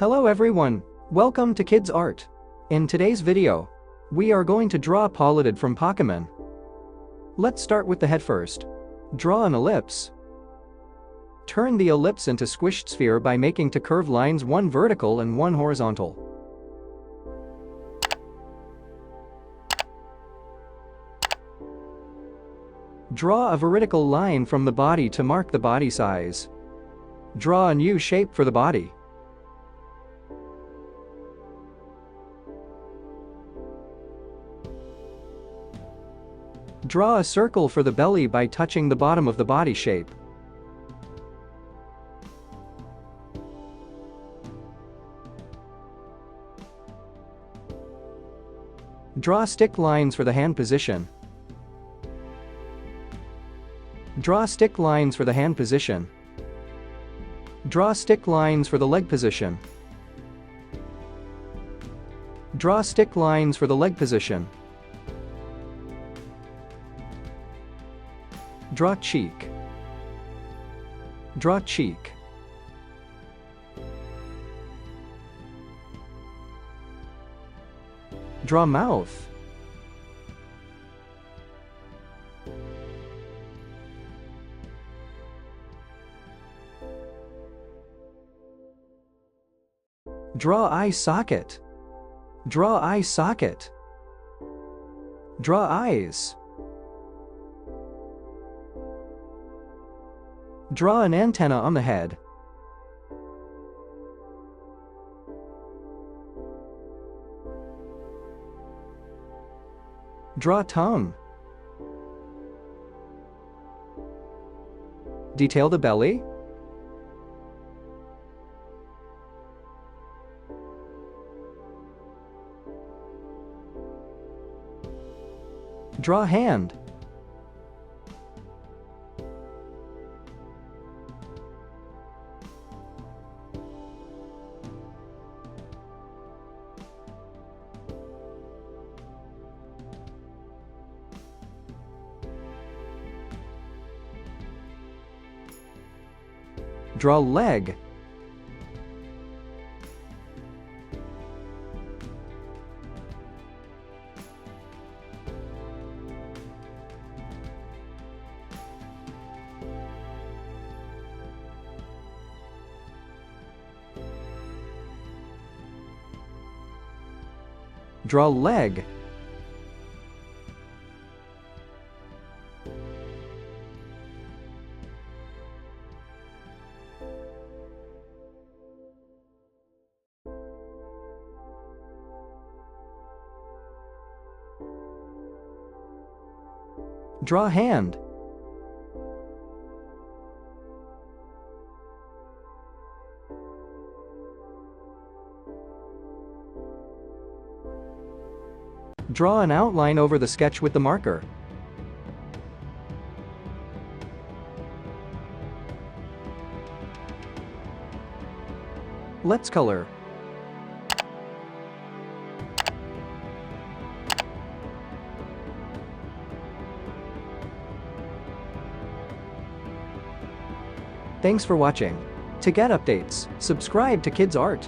Hello everyone, welcome to Kidz Art. In today's video, we are going to draw Politoad from Pokemon. Let's start with the head first. Draw an ellipse. Turn the ellipse into squished sphere by making two curved lines, one vertical and one horizontal. Draw a vertical line from the body to mark the body size. Draw a new shape for the body. Draw a circle for the belly by touching the bottom of the body shape. Draw stick lines for the hand position. Draw stick lines for the hand position. Draw stick lines for the leg position. Draw stick lines for the leg position. Draw cheek. Draw cheek. Draw mouth. Draw eye socket. Draw eye socket. Draw eyes. Draw an antenna on the head. Draw tongue. Detail the belly. Draw hand. Draw leg. Draw leg. Draw hand. Draw an outline over the sketch with the marker. Let's color. Thanks for watching. To get updates, subscribe to Kidz Art.